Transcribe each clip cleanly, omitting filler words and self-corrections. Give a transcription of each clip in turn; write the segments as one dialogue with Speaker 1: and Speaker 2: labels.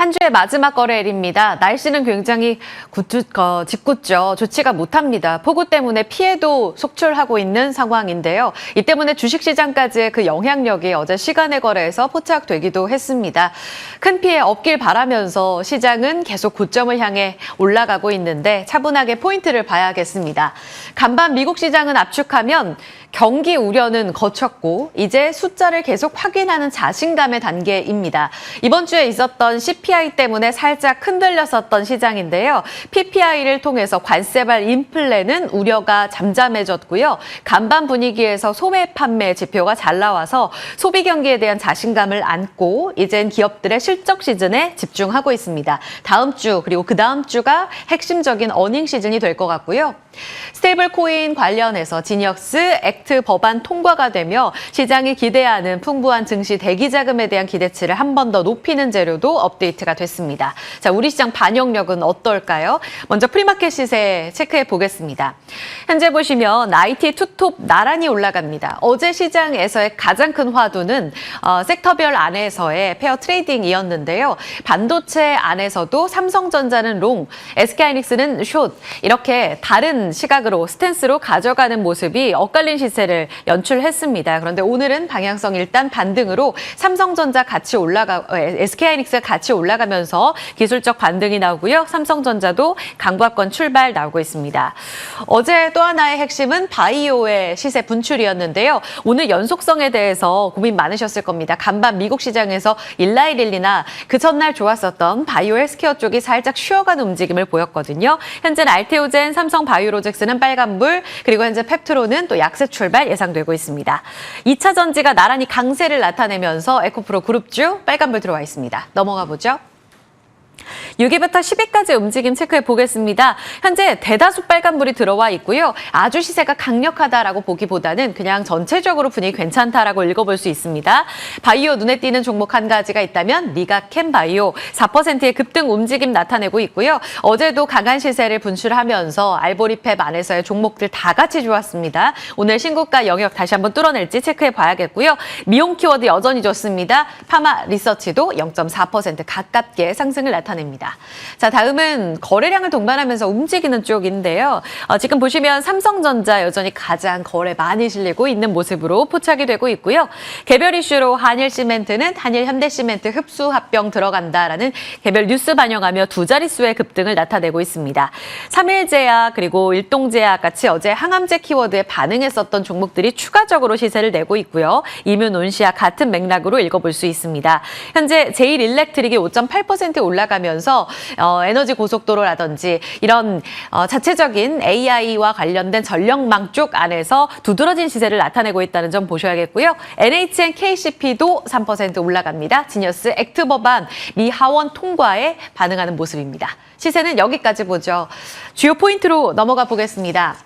Speaker 1: 한 주의 마지막 거래일입니다. 날씨는 굉장히 짓궂죠. 좋지가 못합니다. 폭우 때문에 피해도 속출하고 있는 상황인데요. 이 때문에 주식시장까지의 그 영향력이 어제 시간의 거래에서 포착되기도 했습니다. 큰 피해 없길 바라면서 시장은 계속 고점을 향해 올라가고 있는데 차분하게 포인트를 봐야겠습니다. 간밤 미국 시장은 압축하면 경기 우려는 거쳤고 이제 숫자를 계속 확인하는 자신감의 단계입니다. 이번 주에 있었던 CPI 때문에 살짝 흔들렸었던 시장인데요. PPI를 통해서 관세발 인플레는 우려가 잠잠해졌고요. 간밤 분위기에서 소매 판매 지표가 잘 나와서 소비 경기에 대한 자신감을 안고 이젠 기업들의 실적 시즌에 집중하고 있습니다. 다음 주 그리고 그 다음 주가 핵심적인 어닝 시즌이 될 것 같고요. 스테이블 코인 관련해서 지니어스 액트 법안 통과가 되며 시장이 기대하는 풍부한 증시 대기 자금에 대한 기대치를 한 번 더 높이는 재료도 업데이트가 됐습니다. 자, 우리 시장 반영력은 어떨까요? 먼저 프리마켓 시세 체크해 보겠습니다. 현재 보시면 IT 투톱 나란히 올라갑니다. 어제 시장에서의 가장 큰 화두는 섹터별 안에서의 페어 트레이딩이었는데요. 반도체 안에서도 삼성전자는 롱, SK하이닉스는 숏 이렇게 다른 시각으로 스탠스로 가져가는 모습이 엇갈린 시세를 연출했습니다. 그런데 오늘은 방향성 일단 반등으로 삼성전자 같이 SK하이닉스가 같이 올라가면서 기술적 반등이 나오고요. 삼성전자도 강보합권 출발 나오고 있습니다. 어제 또 하나의 핵심은 바이오의 시세 분출이었는데요. 오늘 연속성에 대해서 고민 많으셨을 겁니다. 간밤 미국 시장에서 일라이릴리나 그 전날 좋았었던 바이오 헬스케어 쪽이 살짝 쉬어가는 움직임을 보였거든요. 현재는 알테오젠, 삼성 바이오로직스는 빨간불, 그리고 현재 펩트로는 또 약세 출발 예상되고 있습니다. 2차 전지가 나란히 강세를 나타내면서 에코프로 그룹주 빨간불 들어와 있습니다. 넘어가 보죠. 6위부터 10위까지 움직임 체크해 보겠습니다. 현재 대다수 빨간불이 들어와 있고요. 아주 시세가 강력하다라고 보기보다는 그냥 전체적으로 분위기 괜찮다라고 읽어볼 수 있습니다. 바이오 눈에 띄는 종목 한 가지가 있다면 리가캠 바이오 4%의 급등 움직임 나타내고 있고요. 어제도 강한 시세를 분출하면서 알보리팹 안에서의 종목들 다 같이 좋았습니다. 오늘 신고가 영역 다시 한번 뚫어낼지 체크해 봐야겠고요. 미용 키워드 여전히 좋습니다. 파마 리서치도 0.4% 가깝게 상승을 나타냅니다. 자, 다음은 거래량을 동반하면서 움직이는 쪽인데요. 지금 보시면 삼성전자 여전히 가장 거래 많이 실리고 있는 모습으로 포착이 되고 있고요. 개별 이슈로 한일시멘트는 한일현대시멘트 흡수 합병 들어간다라는 개별 뉴스 반영하며 두 자릿수의 급등을 나타내고 있습니다. 삼일제약 그리고 일동제약 같이 어제 항암제 키워드에 반응했었던 종목들이 추가적으로 시세를 내고 있고요. 이뮨온시아 같은 맥락으로 읽어볼 수 있습니다. 현재 제일일렉트릭이 5.8% 올라가면서 에너지 고속도로라든지 이런 자체적인 AI와 관련된 전력망 쪽 안에서 두드러진 시세를 나타내고 있다는 점 보셔야겠고요. NHN KCP도 3% 올라갑니다. 지니어스 액트 법안 미 하원 통과에 반응하는 모습입니다. 시세는 여기까지 보죠. 주요 포인트로 넘어가 보겠습니다.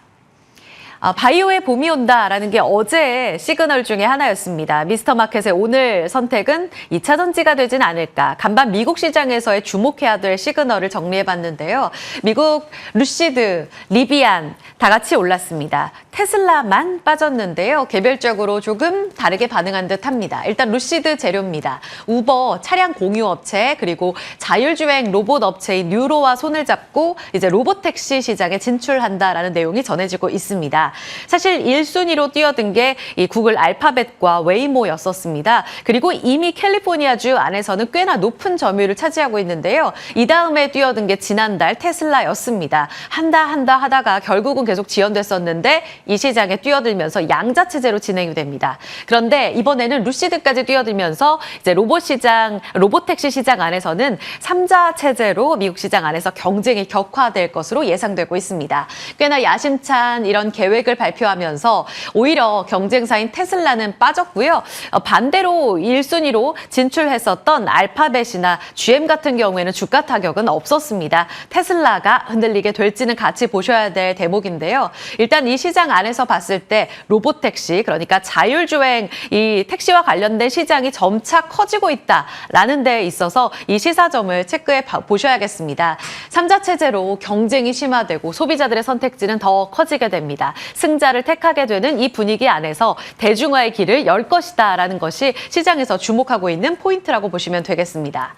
Speaker 1: 바이오의 봄이 온다라는 게 어제의 시그널 중에 하나였습니다. 미스터마켓의 오늘 선택은 2차 전지가 되진 않을까. 간밤 미국 시장에서의 주목해야 될 시그널을 정리해봤는데요. 미국 루시드, 리비안 다 같이 올랐습니다. 테슬라만 빠졌는데요. 개별적으로 조금 다르게 반응한 듯합니다. 일단 루시드 재료입니다. 우버 차량 공유 업체 그리고 자율주행 로봇 업체인 뉴로와 손을 잡고 이제 로봇택시 시장에 진출한다라는 내용이 전해지고 있습니다. 사실 1순위로 뛰어든 게 이 구글 알파벳과 웨이모였었습니다. 그리고 이미 캘리포니아주 안에서는 꽤나 높은 점유율을 차지하고 있는데요. 이 다음에 뛰어든 게 지난달 테슬라였습니다. 한다 하다가 결국은 계속 지연됐었는데 이 시장에 뛰어들면서 양자 체제로 진행이 됩니다. 그런데 이번에는 루시드까지 뛰어들면서 이제 로봇택시 시장 안에서는 3자 체제로 미국 시장 안에서 경쟁이 격화될 것으로 예상되고 있습니다. 꽤나 야심찬 이런 계획을 발표하면서 오히려 경쟁사인 테슬라는 빠졌고요. 반대로 1순위로 진출했었던 알파벳이나 GM 같은 경우에는 주가 타격은 없었습니다. 테슬라가 흔들리게 될지는 같이 보셔야 될 대목인데요. 일단 이 시장 안에서 봤을 때 로봇택시, 그러니까 자율주행 이 택시와 관련된 시장이 점차 커지고 있다라는 데 있어서 이 시사점을 체크해 보셔야겠습니다. 3자 체제로 경쟁이 심화되고 소비자들의 선택지는 더 커지게 됩니다. 승자를 택하게 되는 이 분위기 안에서 대중화의 길을 열 것이다라는 것이 시장에서 주목하고 있는 포인트라고 보시면 되겠습니다.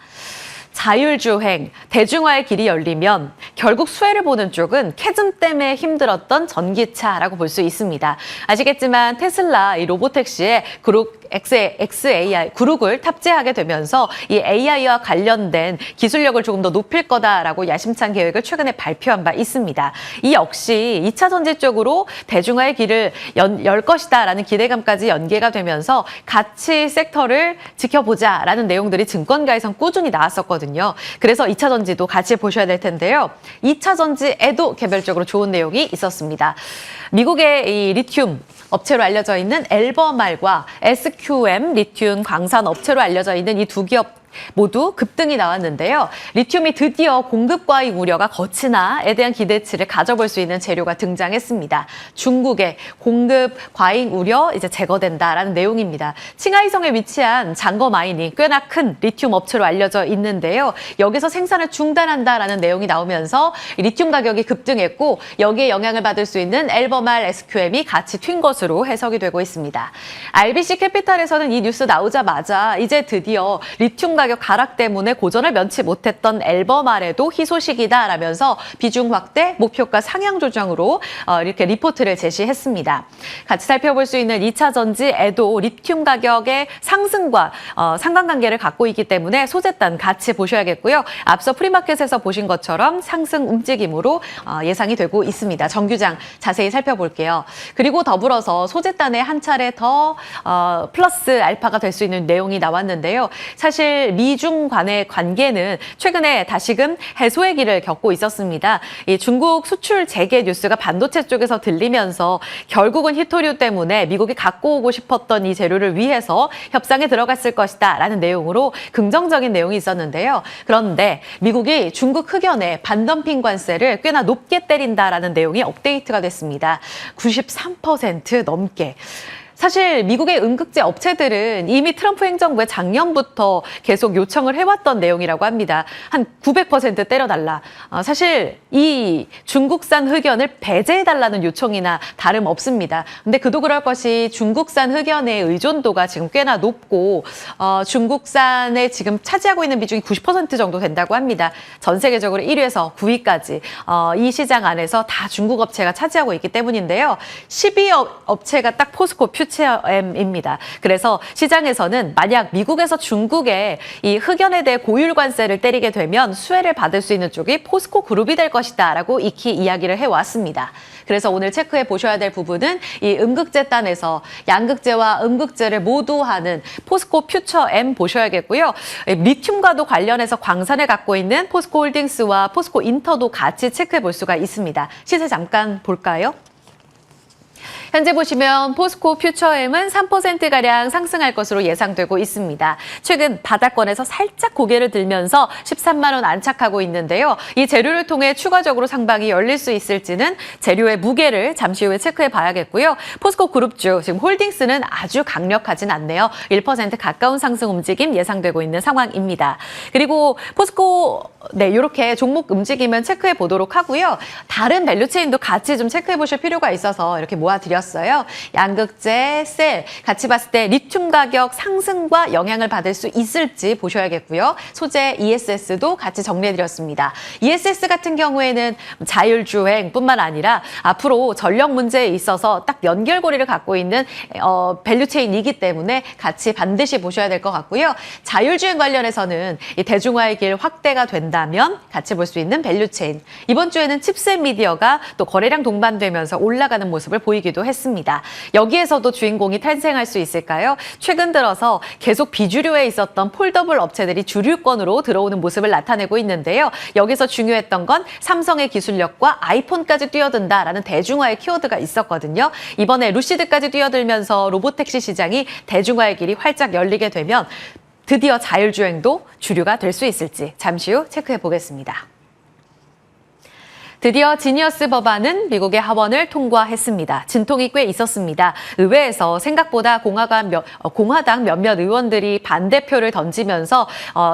Speaker 1: 자율주행, 대중화의 길이 열리면 결국 수혜를 보는 쪽은 캐즘 때문에 힘들었던 전기차라고 볼 수 있습니다. 아시겠지만 테슬라 이 로보택시에 그룹 XAI 그룹을 탑재하게 되면서 이 AI와 관련된 기술력을 조금 더 높일 거다라고 야심찬 계획을 최근에 발표한 바 있습니다. 이 역시 2차 전지 쪽으로 대중화의 길을 열 것이다라는 기대감까지 연계가 되면서 가치 섹터를 지켜보자라는 내용들이 증권가에선 꾸준히 나왔었거든요. 그래서 2차 전지도 같이 보셔야 될 텐데요. 2차 전지에도 개별적으로 좋은 내용이 있었습니다. 미국의 이 리튬 업체로 알려져 있는 엘버말과 SQM 리튬 광산 업체로 알려져 있는 이 두 기업 모두 급등이 나왔는데요. 리튬이 드디어 공급 과잉 우려가 거치나에 대한 기대치를 가져볼 수 있는 재료가 등장했습니다. 중국의 공급 과잉 우려 이제 제거된다라는 내용입니다. 칭하이성에 위치한 장거 마이닝 꽤나 큰 리튬 업체로 알려져 있는데요. 여기서 생산을 중단한다라는 내용이 나오면서 리튬 가격이 급등했고 여기에 영향을 받을 수 있는 엘버말 SQM이 같이 튄 것으로 해석이 되고 있습니다. RBC 캐피탈에서는 이 뉴스 나오자마자 이제 드디어 리튬 가격 하락 때문에 고전을 면치 못했던 엘버말에도 희소식이다라면서 비중 확대, 목표가 상향 조정으로 이렇게 리포트를 제시했습니다. 같이 살펴볼 수 있는 2차 전지에도 리튬 가격의 상승과 상관관계를 갖고 있기 때문에 소재단 같이 보셔야겠고요. 앞서 프리마켓에서 보신 것처럼 상승 움직임으로 예상이 되고 있습니다. 정규장 자세히 살펴볼게요. 그리고 더불어서 소재단에 한 차례 더 플러스 알파가 될 수 있는 내용이 나왔는데요. 사실 미중 간의 관계는 최근에 다시금 해소의 길을 겪고 있었습니다. 이 중국 수출 재개 뉴스가 반도체 쪽에서 들리면서 결국은 히토류 때문에 미국이 갖고 오고 싶었던 이 재료를 위해서 협상에 들어갔을 것이다라는 내용으로 긍정적인 내용이 있었는데요. 그런데 미국이 중국 흑연에 반덤핑 관세를 꽤나 높게 때린다라는 내용이 업데이트가 됐습니다. 93% 넘게. 사실 미국의 음극재 업체들은 이미 트럼프 행정부에 작년부터 계속 요청을 해왔던 내용이라고 합니다. 한 900% 때려달라. 사실 이 중국산 흑연을 배제해달라는 요청이나 다름없습니다. 근데 그도 그럴 것이 중국산 흑연의 의존도가 지금 꽤나 높고 중국산에 지금 차지하고 있는 비중이 90% 정도 된다고 합니다. 전 세계적으로 1위에서 9위까지 이 시장 안에서 다 중국 업체가 차지하고 있기 때문인데요. 12업체가 딱 포스코 퓨처엠입니다. 그래서 시장에서는 만약 미국에서 중국에 이 흑연에 대해 고율 관세를 때리게 되면 수혜를 받을 수 있는 쪽이 포스코 그룹이 될 것이다라고 익히 이야기를 해왔습니다. 그래서 오늘 체크해 보셔야 될 부분은 이 음극재단에서 양극재와 음극재를 모두 하는 포스코 퓨처엠 보셔야겠고요. 리튬과도 관련해서 광산을 갖고 있는 포스코 홀딩스와 포스코 인터도 같이 체크해 볼 수가 있습니다. 시세 잠깐 볼까요? 현재 보시면 포스코 퓨처엠은 3%가량 상승할 것으로 예상되고 있습니다. 최근 바닥권에서 살짝 고개를 들면서 13만 원 안착하고 있는데요. 이 재료를 통해 추가적으로 상방이 열릴 수 있을지는 재료의 무게를 잠시 후에 체크해 봐야겠고요. 포스코 그룹주 지금 홀딩스는 아주 강력하진 않네요. 1% 가까운 상승 움직임 예상되고 있는 상황입니다. 그리고 포스코 이렇게 종목 움직임은 체크해 보도록 하고요. 다른 밸류체인도 같이 좀 체크해 보실 필요가 있어서 이렇게 모아드렸습니다. 양극재, 셀 같이 봤을 때 리튬 가격 상승과 영향을 받을 수 있을지 보셔야겠고요. 소재 ESS도 같이 정리해드렸습니다. ESS 같은 경우에는 자율주행뿐만 아니라 앞으로 전력 문제에 있어서 딱 연결고리를 갖고 있는 밸류체인이기 때문에 같이 반드시 보셔야 될 것 같고요. 자율주행 관련해서는 이 대중화의 길 확대가 된다면 같이 볼 수 있는 밸류체인. 이번 주에는 칩셋 미디어가 또 거래량 동반되면서 올라가는 모습을 보이기도 했습니다. 여기에서도 주인공이 탄생할 수 있을까요? 최근 들어서 계속 비주류에 있었던 폴더블 업체들이 주류권으로 들어오는 모습을 나타내고 있는데요. 여기서 중요했던 건 삼성의 기술력과 아이폰까지 뛰어든다라는 대중화의 키워드가 있었거든요. 이번에 루시드까지 뛰어들면서 로보택시 시장이 대중화의 길이 활짝 열리게 되면 드디어 자율주행도 주류가 될 수 있을지 잠시 후 체크해 보겠습니다. 드디어 지니어스 법안은 미국의 하원을 통과했습니다. 진통이 꽤 있었습니다. 의회에서 생각보다 공화당 몇몇 의원들이 반대표를 던지면서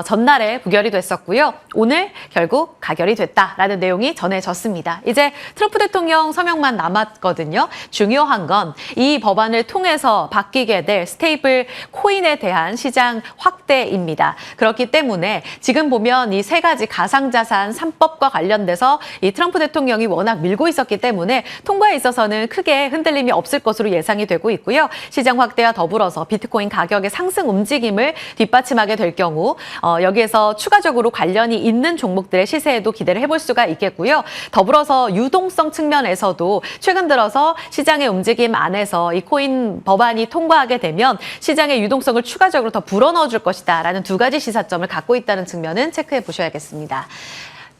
Speaker 1: 전날에 부결이 됐었고요. 오늘 결국 가결이 됐다라는 내용이 전해졌습니다. 이제 트럼프 대통령 서명만 남았거든요. 중요한 건 이 법안을 통해서 바뀌게 될 스테이블 코인에 대한 시장 확대입니다. 그렇기 때문에 지금 보면 이 세 가지 가상자산 3법과 관련돼서 이 트럼프 대통령이 워낙 밀고 있었기 때문에 통과에 있어서는 크게 흔들림이 없을 것으로 예상이 되고 있고요. 시장 확대와 더불어서 비트코인 가격의 상승 움직임을 뒷받침하게 될 경우 여기에서 추가적으로 관련이 있는 종목들의 시세에도 기대를 해볼 수가 있겠고요. 더불어서 유동성 측면에서도 최근 들어서 시장의 움직임 안에서 이 코인 법안이 통과하게 되면 시장의 유동성을 추가적으로 더 불어넣어줄 것이다라는 두 가지 시사점을 갖고 있다는 측면은 체크해 보셔야겠습니다.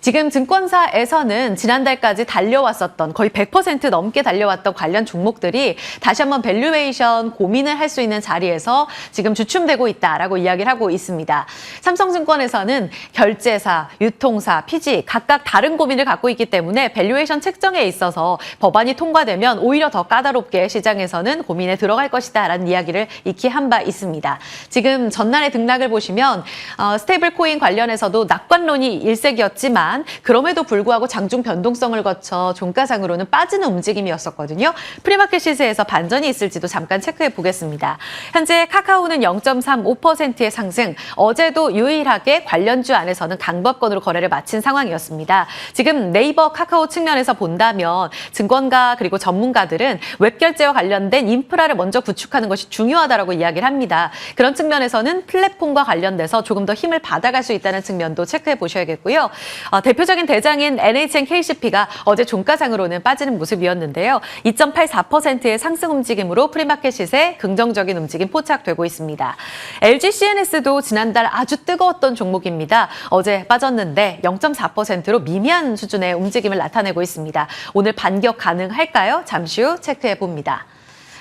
Speaker 1: 지금 증권사에서는 지난달까지 달려왔었던 거의 100% 넘게 달려왔던 관련 종목들이 다시 한번 밸류에이션 고민을 할 수 있는 자리에서 지금 주춤되고 있다라고 이야기를 하고 있습니다. 삼성증권에서는 결제사, 유통사, 피지 각각 다른 고민을 갖고 있기 때문에 밸류에이션 책정에 있어서 법안이 통과되면 오히려 더 까다롭게 시장에서는 고민에 들어갈 것이다라는 이야기를 익히 한 바 있습니다. 지금 전날의 등락을 보시면 스테이블 코인 관련해서도 낙관론이 일색이었지만 그럼에도 불구하고 장중 변동성을 거쳐 종가상으로는 빠지는 움직임이었었거든요. 프리마켓 시세에서 반전이 있을지도 잠깐 체크해 보겠습니다. 현재 카카오는 0.35%의 상승, 어제도 유일하게 관련주 안에서는 강보합권으로 거래를 마친 상황이었습니다. 지금 네이버 카카오 측면에서 본다면 증권가 그리고 전문가들은 웹결제와 관련된 인프라를 먼저 구축하는 것이 중요하다고 이야기를 합니다. 그런 측면에서는 플랫폼과 관련돼서 조금 더 힘을 받아갈 수 있다는 측면도 체크해 보셔야겠고요. 대표적인 대장인 NHN KCP가 어제 종가상으로는 빠지는 모습이었는데요. 2.84%의 상승 움직임으로 프리마켓 시세 긍정적인 움직임 포착되고 있습니다. LG CNS도 지난달 아주 뜨거웠던 종목입니다. 어제 빠졌는데 0.4%로 미미한 수준의 움직임을 나타내고 있습니다. 오늘 반격 가능할까요? 잠시 후 체크해 봅니다.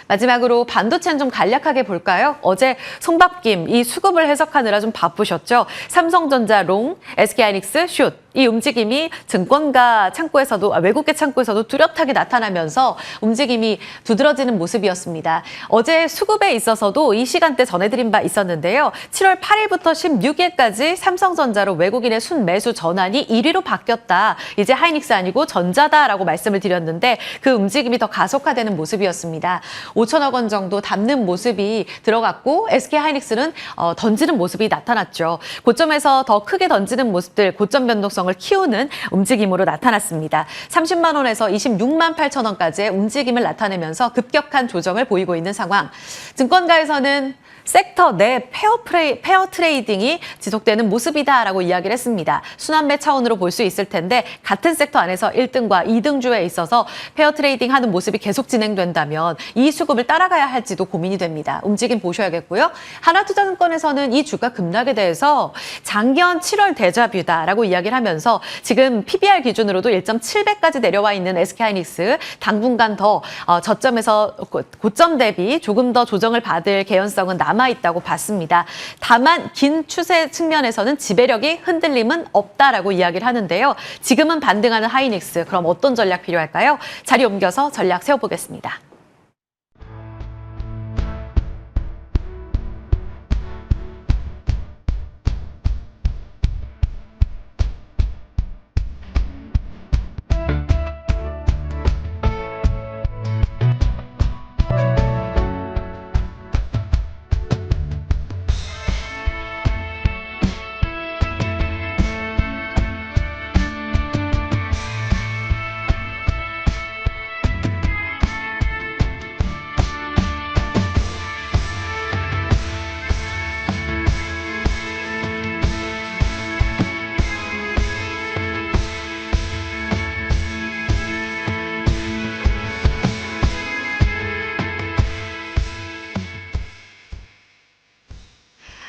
Speaker 1: 마지막으로 반도체는 좀 간략하게 볼까요? 어제 송밥김 이 수급을 해석하느라 좀 바쁘셨죠? 삼성전자 롱, SK하이닉스 숏. 이 움직임이 증권가 창구에서도 외국계 창구에서도 뚜렷하게 나타나면서 움직임이 두드러지는 모습이었습니다. 어제 수급에 있어서도 이 시간대 전해드린 바 있었는데요. 7월 8일부터 16일까지 삼성전자로 외국인의 순매수 전환이 1위로 바뀌었다. 이제 하이닉스 아니고 전자다라고 말씀을 드렸는데 그 움직임이 더 가속화되는 모습이었습니다. 5천억 원 정도 담는 모습이 들어갔고 SK하이닉스는 던지는 모습이 나타났죠. 고점에서 더 크게 던지는 모습들, 고점 변동성 을 키우는 움직임으로 나타났습니다. 30만 원에서 26만 8천 원까지의 움직임을 나타내면서 급격한 조정을 보이고 있는 상황. 증권가에서는 섹터 내 페어 트레이딩이 지속되는 모습이다라고 이야기를 했습니다. 순환매 차원으로 볼 수 있을 텐데 같은 섹터 안에서 1등과 2등주에 있어서 페어 트레이딩 하는 모습이 계속 진행된다면 이 수급을 따라가야 할지도 고민이 됩니다. 움직임 보셔야겠고요. 하나투자증권에서는 이 주가 급락에 대해서 작년 7월 데자뷰다라고 이야기를 하면서 지금 PBR 기준으로도 1.7배까지 내려와 있는 SK하이닉스 당분간 더 저점에서 고점 대비 조금 더 조정을 받을 개연성은 남아있다고 봤습니다. 다만 긴 추세 측면에서는 지배력이 흔들림은 없다라고 이야기를 하는데요. 지금은 반등하는 하이닉스, 그럼 어떤 전략 필요할까요? 자리 옮겨서 전략 세워보겠습니다.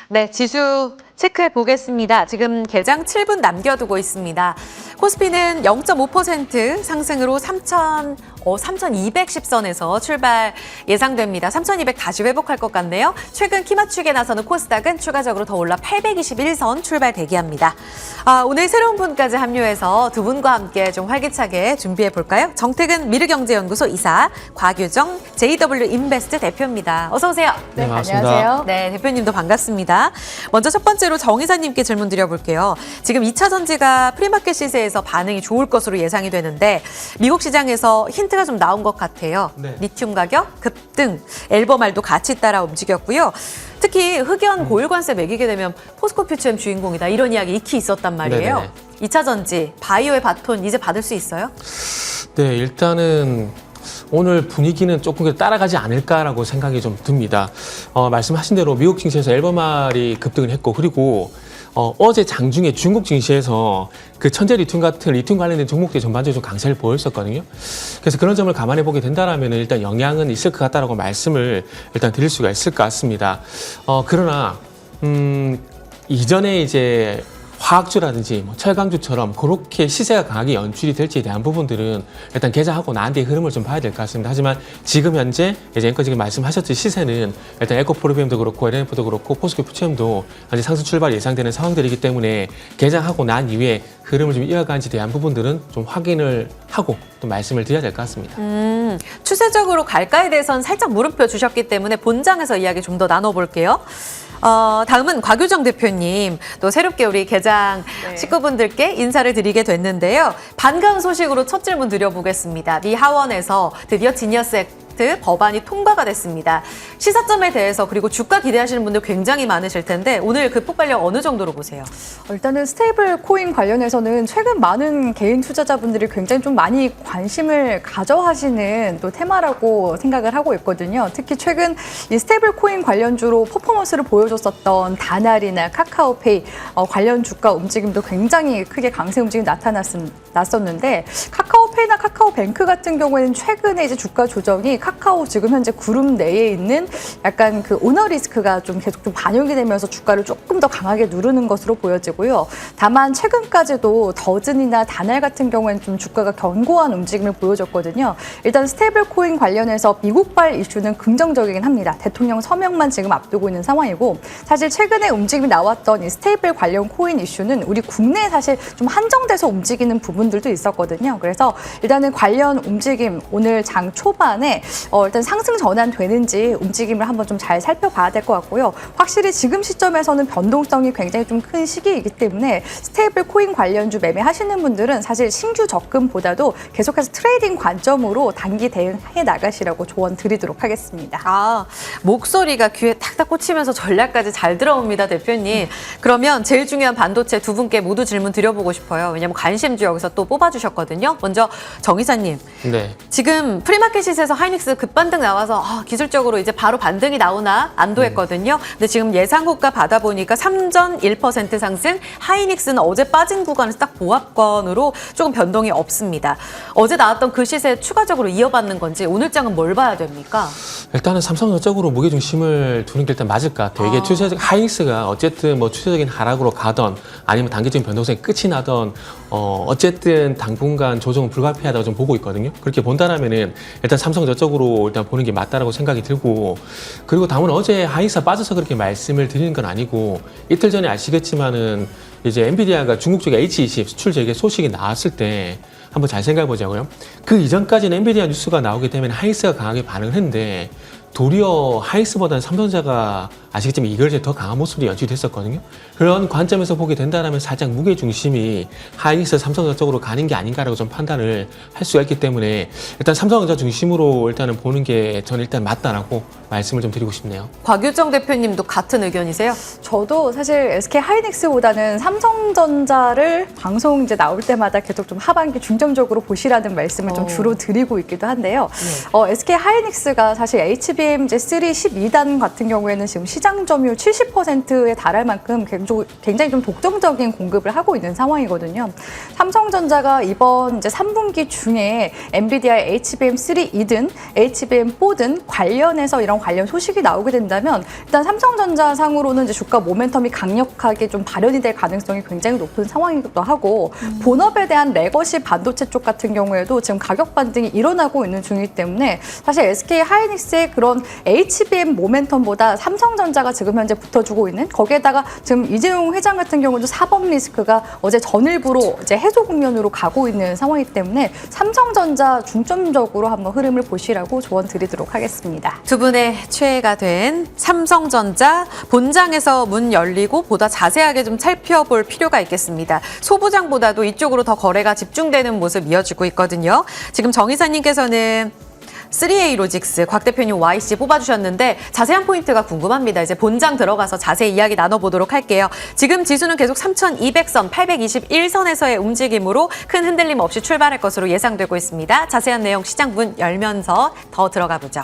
Speaker 1: 네, 지수 체크해 보겠습니다. 지금 개장 7분 남겨두고 있습니다. 코스피는 0.5% 상승으로 3,000 3,210선에서 출발 예상됩니다. 3,200 다시 회복할 것 같네요. 최근 키 맞추기에 나서는 코스닥은 추가적으로 더 올라 821선 출발 대기합니다. 오늘 새로운 분까지 합류해서 두 분과 함께 좀 활기차게 준비해 볼까요? 정태근 미르경제연구소 이사, 곽유정 JW 인베스트 대표입니다. 어서 오세요.
Speaker 2: 네, 반갑습니다.
Speaker 1: 안녕하세요. 네, 대표님도 반갑습니다. 먼저 첫 번째로 정 이사님께 질문 드려볼게요. 지금 2차 전지가 프리마켓 시세에서 반응이 좋을 것으로 예상이 되는데 미국 시장에서 힌트가 좀 나온 것 같아요.
Speaker 2: 네.
Speaker 1: 리튬 가격 급등, 앨범알도 같이 따라 움직였고요. 특히 흑연 고율관세 매기게 되면 포스코 퓨처엠 주인공이다 이런 이야기 익히 있었단 말이에요.
Speaker 2: 네네.
Speaker 1: 2차 전지 바이오의 바톤 이제 받을 수 있어요?
Speaker 2: 네, 일단은 오늘 분위기는 조금 따라가지 않을까라고 생각이 좀 듭니다. 말씀하신 대로 미국 증시에서 앨범알이 급등을 했고, 그리고 어제 장중에 중국 증시에서 그 천재 리튬 같은 리튬 관련된 종목들이 전반적으로 좀 강세를 보였었거든요. 그래서 그런 점을 감안해 보게 된다면 일단 영향은 있을 것 같다라고 말씀을 일단 드릴 수가 있을 것 같습니다. 그러나 이전에 이제 화학주라든지 뭐 철강주처럼 그렇게 시세가 강하게 연출이 될지에 대한 부분들은 일단 계좌하고 난 뒤의 흐름을 좀 봐야 될 것 같습니다. 하지만 지금 현재 이제 앵커지금 말씀하셨듯이 시세는 일단 에코프로비움도 그렇고 LNF도 그렇고 포스코 퓨처엠도 현재 상승 출발 예상되는 상황들이기 때문에 계좌하고 난 이후에 흐름을 좀 이어가는지에 대한 부분들은 좀 확인을 하고 또 말씀을 드려야 될 것 같습니다.
Speaker 1: 추세적으로 갈까에 대해서는 살짝 물음표 주셨기 때문에 본장에서 이야기 좀 더 나눠볼게요. 다음은 곽유정 대표님, 또 새롭게 우리 개장 식구분들께 인사를 드리게 됐는데요. 반가운 소식으로 첫 질문 드려보겠습니다. 미 하원에서 드디어 지니어스 액트 법안이 통과가 됐습니다. 시사점에 대해서 그리고 주가 기대하시는 분들 굉장히 많으실 텐데 오늘 그 폭발력 어느 정도로 보세요?
Speaker 3: 일단은 스테이블 코인 관련해서는 최근 많은 개인 투자자분들이 굉장히 좀 많이 관심을 가져하시는 또 테마라고 생각을 하고 있거든요. 특히 최근 이 스테이블 코인 관련주로 퍼포먼스를 보여줬었던 다날이나 카카오페이 관련 주가 움직임도 굉장히 크게 강세 움직임이 나타났었는데 카카오페이나 카카오뱅크 같은 경우에는 최근에 이제 주가 조정이 카카오 지금 현재 그룹 내에 있는 약간 그 오너 리스크가 좀 계속 좀 반영이 되면서 주가를 조금 더 강하게 누르는 것으로 보여지고요. 다만 최근까지도 더즌이나 다날 같은 경우에는 좀 주가가 견고한 움직임을 보여줬거든요. 일단 스테이블 코인 관련해서 미국발 이슈는 긍정적이긴 합니다. 대통령 서명만 지금 앞두고 있는 상황이고 사실 최근에 움직임이 나왔던 이 스테이블 관련 코인 이슈는 우리 국내에 사실 좀 한정돼서 움직이는 부분들도 있었거든요. 그래서 일단은 관련 움직임 오늘 장 초반에 일단 상승 전환되는지 움직임을 한번 좀 잘 살펴봐야 될 것 같고요. 확실히 지금 시점에서는 변동성이 굉장히 좀 큰 시기이기 때문에 스테이블 코인 관련주 매매하시는 분들은 사실 신규 접근보다도 계속해서 트레이딩 관점으로 단기 대응해 나가시라고 조언 드리도록 하겠습니다.
Speaker 1: 목소리가 귀에 탁탁 꽂히면서 전략까지 잘 들어옵니다, 대표님. 그러면 제일 중요한 반도체 두 분께 모두 질문 드려보고 싶어요. 왜냐하면 관심주 여기서 또 뽑아주셨거든요. 먼저 정 이사님.
Speaker 2: 네.
Speaker 1: 지금 프리마켓 시세에서 하이닉스 급반등 나와서 기술적으로 이제 바로 반등이 나오나 안도했거든요. 근데 지금 예상고가 받아보니까 3.1% 상승, 하이닉스는 어제 빠진 구간에서 딱 보합권으로 조금 변동이 없습니다. 어제 나왔던 그 시세 추가적으로 이어받는 건지 오늘 장은 뭘 봐야 됩니까?
Speaker 2: 일단은 삼성전적으로 무게중심을 두는 게 일단 맞을 것 같아요. 이게 추세적 하이닉스가 어쨌든 뭐 추세적인 하락으로 가던 아니면 단기적인 변동성이 끝이 나던 어쨌든 당분간 조정은 불가피하다고 좀 보고 있거든요. 그렇게 본다라면은 일단 삼성전적으로 일단 보는 게 맞다라고 생각이 들고, 그리고 다음은 어제 하이닉스가 빠져서 그렇게 말씀을 드리는 건 아니고 이틀 전에 아시겠지만은 이제 엔비디아가 중국 쪽에 H20 수출 재개 소식이 나왔을 때 한번 잘 생각해 보자고요. 그 이전까지는 엔비디아 뉴스가 나오기 때문에 하이닉스가 강하게 반응을 했는데 도리어 하이닉스보다는 삼성전자가 아시겠지만 이걸 더 강한 모습이 연출됐었거든요. 그런 관점에서 보게 된다면 살짝 무게 중심이 하이닉스 삼성전자 쪽으로 가는 게 아닌가라고 좀 판단을 할 수가 있기 때문에 일단 삼성전자 중심으로 일단은 보는 게 저는 일단 맞다라고 말씀을 좀 드리고 싶네요.
Speaker 1: 곽유정 대표님도 같은 의견이세요?
Speaker 3: 저도 사실 SK 하이닉스보다는 삼성전자를 방송 이제 나올 때마다 계속 좀 하반기 중점적으로 보시라는 말씀을 좀 주로 드리고 있기도 한데요. SK 하이닉스가 사실 HB HBM 이제 3 12단 같은 경우에는 지금 시장 점유율 70%에 달할 만큼 굉장히 좀 독점적인 공급을 하고 있는 상황이거든요. 삼성전자가 이번 이제 3분기 중에 엔비디아의 HBM3E든 HBM4든 관련해서 이런 관련 소식이 나오게 된다면 일단 삼성전자 상으로는 이제 주가 모멘텀이 강력하게 좀 발현이 될 가능성이 굉장히 높은 상황이기도 하고 본업에 대한 레거시 반도체 쪽 같은 경우에도 지금 가격 반등이 일어나고 있는 중이기 때문에 사실 SK 하이닉스의 그런 HBM 모멘텀보다 삼성전자가 지금 현재 붙어주고 있는 거기에다가 지금 이재용 회장 같은 경우도 사법 리스크가 어제 전일부로 이제 해소 국면으로 가고 있는 상황이기 때문에 삼성전자 중점적으로 한번 흐름을 보시라고 조언 드리도록 하겠습니다.
Speaker 1: 두 분의 최애가 된 삼성전자 본장에서 문 열리고 보다 자세하게 좀 살펴볼 필요가 있겠습니다. 소부장보다도 이쪽으로 더 거래가 집중되는 모습 이어지고 있거든요. 지금 정 이사님께서는 3A 로직스 곽 대표님 YC 뽑아주셨는데 자세한 포인트가 궁금합니다. 이제 본장 들어가서 자세히 이야기 나눠보도록 할게요. 지금 지수는 계속 3,200선, 821선에서의 움직임으로 큰 흔들림 없이 출발할 것으로 예상되고 있습니다. 자세한 내용 시장 문 열면서 더 들어가 보죠.